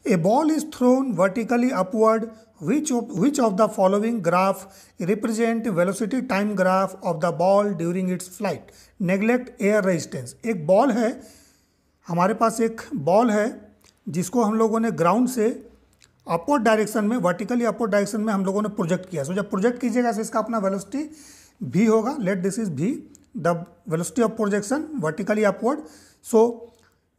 A ball is thrown vertically upward. Which of the following graph represent velocity time graph of the ball during its flight? Neglect air resistance. एक ball है, हमारे पास एक ball है जिसको हम लोगों ने ग्राउंड से अपवर्ड डायरेक्शन में, वर्टिकली अपवर्ड डायरेक्शन में हम लोगों ने प्रोजेक्ट किया। सो जब प्रोजेक्ट कीजिएगा तो इसका अपना वेलोसिटी v होगा। Late this is v, the velocity of projection vertically upward. So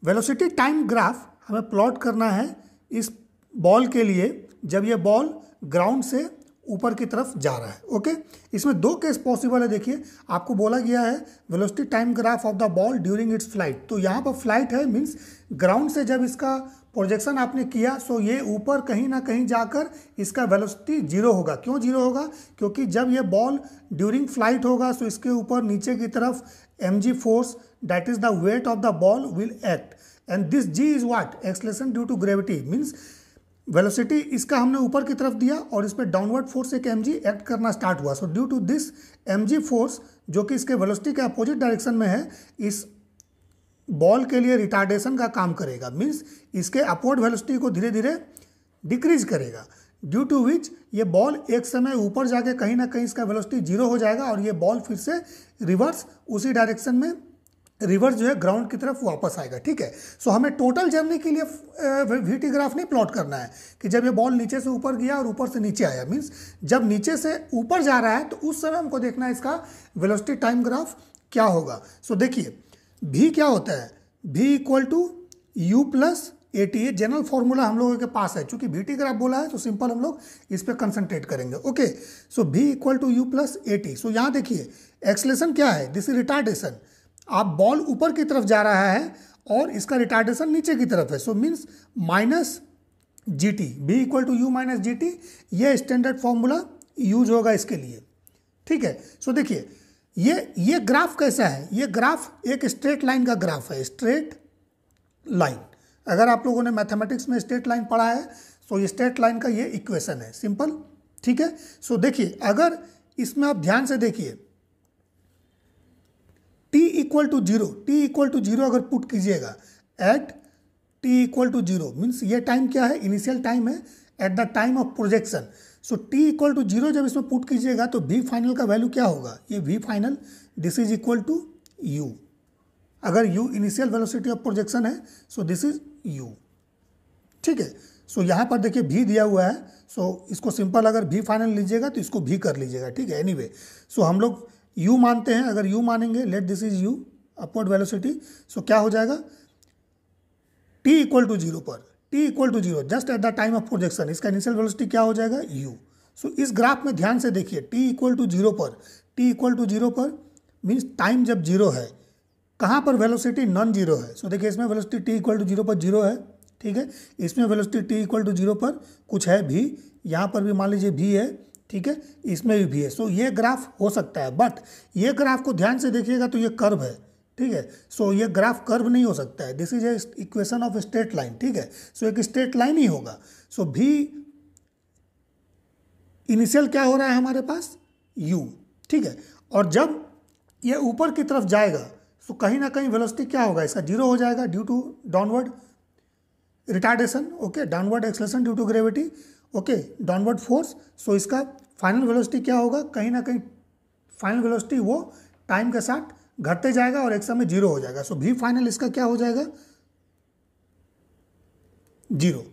velocity time graph हमें प्लॉट करना है इस बॉल के लिए जब ये बॉल ग्राउंड से ऊपर की तरफ जा रहा है। ओके, इसमें दो केस पॉसिबल है। देखिए आपको बोला गया है velocity time graph of the ball during its flight, तो यहाँ पर फ्लाइट है मीन्स ग्राउंड से जब इसका प्रोजेक्शन आपने किया सो ये ऊपर कहीं ना कहीं जाकर इसका वेलोसिटी जीरो होगा। क्यों जीरो होगा? क्योंकि जब ये बॉल ड्यूरिंग फ्लाइट होगा सो इसके ऊपर नीचे की तरफ mg force that is the weight of the ball will act and this g is what? Acceleration due to gravity. Means velocity इसका हमने ऊपर की तरफ दिया और इस पर डाउनवर्ड फोर्स एक mg एक्ट करना स्टार्ट हुआ। So due to this mg force जो कि इसके वेलोसिटी के अपोजिट डायरेक्शन में है, इस बॉल के लिए रिटार्डेशन का काम करेगा। मीन्स इसके अपवर्ड वेलोसिटी को धीरे धीरे डिक्रीज करेगा, ड्यू टू विच ये बॉल एक समय ऊपर जाके कहीं ना कहीं इसका वेलोसिटी जीरो हो जाएगा और ये बॉल फिर से रिवर्स उसी डायरेक्शन में रिवर्स जो है ग्राउंड की तरफ वापस आएगा। ठीक है, सो हमें टोटल जर्नी के लिए वीटी ग्राफ नहीं प्लॉट करना है कि जब ये बॉल नीचे से ऊपर गया और ऊपर से नीचे आया। मीन्स जब नीचे से ऊपर जा रहा है तो उस समय हमको देखना है इसका वेलोसिटी टाइम ग्राफ क्या होगा। सो देखिए v क्या होता है? v equal to u plus a t. ये जनरल फॉर्मूला हम लोगों के पास है, चूंकि वी टी ग्राफ बोला है तो सिंपल हम लोग इस पर कंसंट्रेट करेंगे। Okay, so v equal to u plus a t. So यहाँ देखिए एक्सलेशन क्या है? This is retardation. आप बॉल ऊपर की तरफ जा रहा है और इसका रिटार्डेशन नीचे की तरफ है। So means minus g t, v equal to u minus g t. ये स्टैंडर्ड फॉर्मूला यूज होगा इसके लिए। ठीक है, सो देखिए ये ग्राफ कैसा है? ये ग्राफ एक स्ट्रेट लाइन का ग्राफ है, स्ट्रेट लाइन। अगर आप लोगों ने मैथमेटिक्स में स्ट्रेट लाइन पढ़ा है तो ये स्ट्रेट लाइन का ये इक्वेशन है, सिंपल। ठीक है, सो देखिए अगर इसमें आप ध्यान से देखिए t equal to zero, t equal to zero अगर पुट कीजिएगा at t equal to zero, means ये टाइम क्या है? इनिशियल टाइम है at the time of projection. So t equal to zero जब इसमें पुट कीजिएगा तो v फाइनल का वैल्यू क्या होगा? ये v final this is equal to u। अगर u initial velocity of projection है सो दिस इज u। ठीक है, सो यहाँ पर देखिए v दिया हुआ है। सो इसको सिंपल अगर v फाइनल लीजिएगा तो इसको v कर लीजिएगा। ठीक है, एनीवे सो हम लोग u मानते हैं। अगर u मानेंगे let this is u upward velocity, so क्या हो जाएगा? t इक्वल टू जीरो पर, t equal to zero just at the time of projection, इसका इनिशियल वेलोसिटी क्या हो जाएगा? u। सो इस ग्राफ में ध्यान से देखिए t इक्वल टू जीरो पर, t इक्वल टू जीरो पर मीन्स टाइम जब जीरो है, कहाँ पर वेलोसिटी नॉन जीरो है। सो देखिए इसमें velocity t equal to zero पर जीरो है। ठीक है, इसमें velocity t equal to zero पर कुछ है भी, यहाँ पर भी मान लीजिए v है। ठीक है, इसमें भी v है। सो ये ग्राफ हो सकता है, बट ये ग्राफ को ध्यान से देखिएगा तो ये कर्व है। ठीक है, सो ये ग्राफ कर्व नहीं हो सकता है, this is a equation of straight line. ठीक है, सो एक स्ट्रेट लाइन ही होगा। सो v इनिशियल क्या हो रहा है हमारे पास? u। ठीक है, और जब ये ऊपर की तरफ जाएगा तो कहीं ना कहीं वेलोसिटी क्या होगा? इसका जीरो हो जाएगा due to downward retardation. Okay, downward acceleration due to gravity. Okay, downward force. So इसका फाइनल वेलोसिटी क्या होगा? कहीं ना कहीं फाइनल वेलोसिटी वो टाइम के साथ घटते जाएगा और एक समय जीरो हो जाएगा। सो v फाइनल इसका क्या हो जाएगा? जीरो।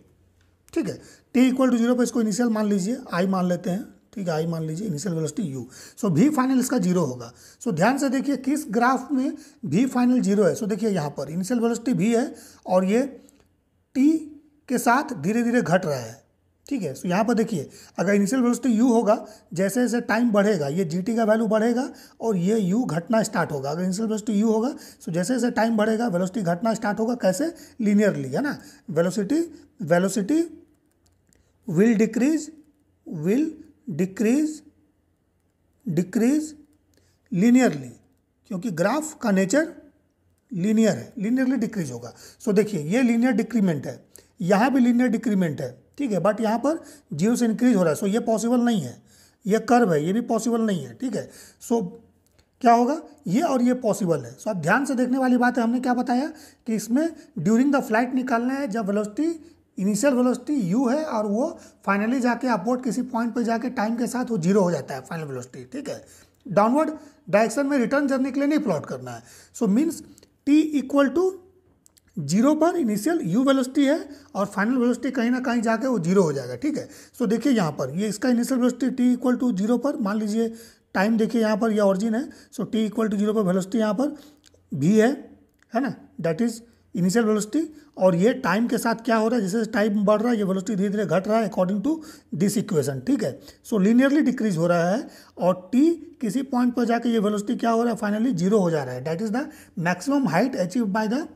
ठीक है, t इक्वल टू जीरो पर इसको इनिशियल मान लीजिए, i मान लेते हैं। ठीक है, आई मान लीजिए इनिशियल वेलोसिटी u। सो v फाइनल इसका जीरो होगा। सो ध्यान से देखिए किस ग्राफ में v फाइनल जीरो है। सो देखिए यहाँ पर इनिशियल वेलोसिटी v है और ये t के साथ धीरे धीरे घट रहा है। ठीक है, सो यहाँ पर देखिए अगर इनिशियल वेलोसिटी u होगा, जैसे जैसे टाइम बढ़ेगा ये gt का वैल्यू बढ़ेगा और ये u घटना स्टार्ट होगा। अगर इनिशियल वेलोसिटी u होगा सो जैसे जैसे टाइम बढ़ेगा वेलोसिटी घटना स्टार्ट होगा। कैसे? लीनियरली, है ना। वेलोसिटी विल डिक्रीज लीनियरली, क्योंकि ग्राफ का नेचर लीनियर है, लीनियरली डिक्रीज होगा। सो देखिए ये लीनियर डिक्रीमेंट है, यहाँ भी लीनियर डिक्रीमेंट है। ठीक है, बट यहाँ पर जीरो से इंक्रीज हो रहा है। सो ये पॉसिबल नहीं है, ये कर्व है, ये भी पॉसिबल नहीं है। ठीक है, सो क्या होगा? ये और ये पॉसिबल है। सो आप ध्यान से देखने वाली बात है, हमने क्या बताया कि इसमें ड्यूरिंग द फ्लाइट निकालना है जब वेलोसिटी इनिशियल वेलोसिटी u है और वो फाइनली जाके अपवर्ड किसी पॉइंट पे जाके टाइम के साथ वो जीरो हो जाता है फाइनल वेलोसिटी, ठीक है। डाउनवर्ड डायरेक्शन में रिटर्न जर्नी के लिए नहीं प्लॉट करना है। So means t equal to zero पर इनिशियल u वेलोसिटी है और फाइनल वेलोसिटी कहीं ना कहीं जाके वो जीरो हो जाएगा, ठीक है। सो देखिए यहाँ पर ये इसका initial velocity t equal to zero पर, मान लीजिए टाइम देखिए यहाँ पर ये ऑरिजिन है। सो t इक्वल टू जीरो पर वेलोसिटी यहाँ पर v है ना, दैट इज इनिशियल वेलोसिटी। और ये टाइम के साथ क्या हो रहा है, जैसे टाइम बढ़ रहा है ये वेलोसिटी धीरे धीरे घट रहा है अकॉर्डिंग टू दिस इक्वेशन, ठीक है। सो लीनियरली डिक्रीज हो रहा है और t किसी पॉइंट पर जाके ये वेलोसिटी क्या हो रहा है, फाइनली जीरो हो जा रहा है, that is the maximum height achieve by the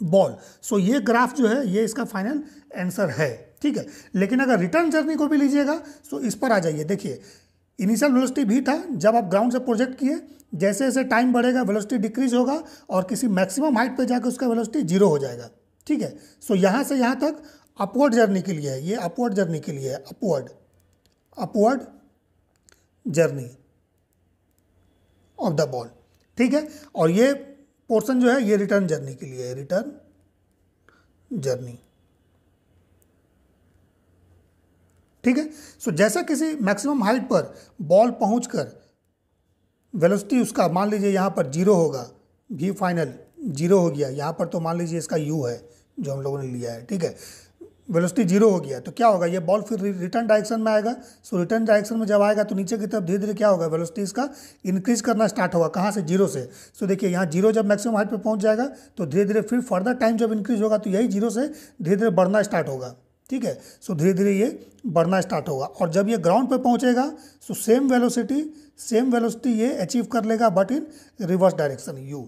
ball. So ये ग्राफ जो है ये इसका फाइनल आंसर है, ठीक है। लेकिन अगर रिटर्न जर्नी को भी लीजिएगा तो इस पर आ जाइए, देखिए इनिशियल वेलोसिटी भी था जब आप ग्राउंड से प्रोजेक्ट किए, जैसे जैसे टाइम बढ़ेगा वेलोसिटी डिक्रीज होगा और किसी मैक्सिमम हाइट पे जाकर उसका वेलोसिटी जीरो हो जाएगा, ठीक है। सो यहाँ से यहाँ तक अपवर्ड जर्नी के लिए है, ये अपवर्ड जर्नी के लिए है, upward journey of the ball, ठीक है। और ये पोर्शन जो है ये रिटर्न जर्नी के लिए है, रिटर्न जर्नी, ठीक है। सो जैसा किसी मैक्सिमम हाइट पर बॉल पहुंचकर वेलोसिटी उसका मान लीजिए यहाँ पर जीरो होगा, v फाइनल जीरो हो गया, यहाँ पर तो मान लीजिए इसका u है जो हम लोगों ने लिया है, ठीक है। वेलोसिटी जीरो हो गया तो क्या होगा, ये बॉल फिर रिटर्न डायरेक्शन में आएगा। सो रिटर्न डायरेक्शन में जब आएगा तो नीचे की तरफ धीरे धीरे क्या होगा, वेलोसिटी इसका इंक्रीज करना स्टार्ट होगा, कहाँ से, जीरो से। सो देखिए यहाँ जीरो जब मैक्सिमम हाइट पे पहुँच जाएगा तो धीरे धीरे फिर फर्दर टाइम जब इंक्रीज होगा तो यही जीरो से धीरे धीरे बढ़ना स्टार्ट होगा, ठीक है। सो धीरे धीरे ये बढ़ना स्टार्ट होगा और जब ये ग्राउंड पे पहुंचेगा सो सेम वेलोसिटी ये अचीव कर लेगा but in reverse direction u,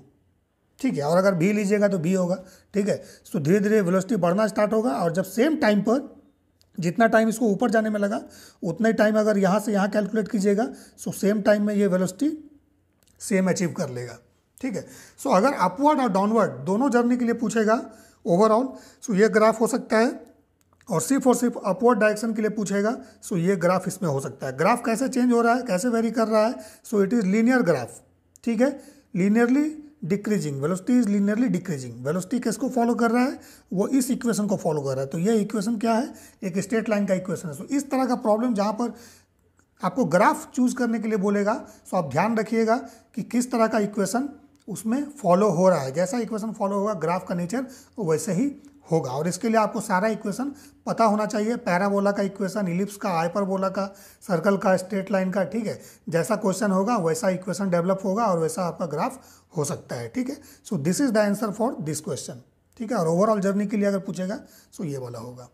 ठीक है। और अगर v लीजिएगा तो v होगा, ठीक है। सो धीरे धीरे वेलोसिटी बढ़ना स्टार्ट होगा और जब सेम टाइम पर जितना टाइम इसको ऊपर जाने में लगा उतना ही टाइम अगर यहाँ से यहाँ कैलकुलेट कीजिएगा सो सेम टाइम में ये वेलोसिटी सेम अचीव कर लेगा, ठीक है। सो अगर अपवर्ड और डाउनवर्ड दोनों जर्नी के लिए पूछेगा ओवरऑल सो ये ग्राफ हो सकता है, और सिर्फ अपवर्ड डायरेक्शन के लिए पूछेगा सो ये ग्राफ इसमें हो सकता है। ग्राफ कैसे चेंज हो रहा है, कैसे वेरी कर रहा है, so it is linear graph, ठीक है। Linearly decreasing, velocity is linearly decreasing. Velocity किसको फॉलो कर रहा है, वो इस इक्वेशन को फॉलो कर रहा है। तो ये इक्वेशन क्या है, एक स्ट्रेट लाइन का इक्वेशन है। सो इस तरह का प्रॉब्लम जहाँ पर आपको ग्राफ चूज करने के लिए बोलेगा सो आप ध्यान रखिएगा कि किस तरह का इक्वेशन उसमें फॉलो हो रहा है। जैसा इक्वेशन फॉलो होगा ग्राफ का नेचर वैसे ही होगा। और इसके लिए आपको सारा इक्वेशन पता होना चाहिए, पैराबोला का इक्वेशन, इलिप्स का, हाइपरबोला का, सर्कल का, स्ट्रेट लाइन का, ठीक है। जैसा क्वेश्चन होगा वैसा इक्वेशन डेवलप होगा और वैसा आपका ग्राफ हो सकता है, ठीक है। So this is the answer for this question, ठीक है। और ओवरऑल जर्नी के लिए अगर पूछेगा सो ये वाला होगा।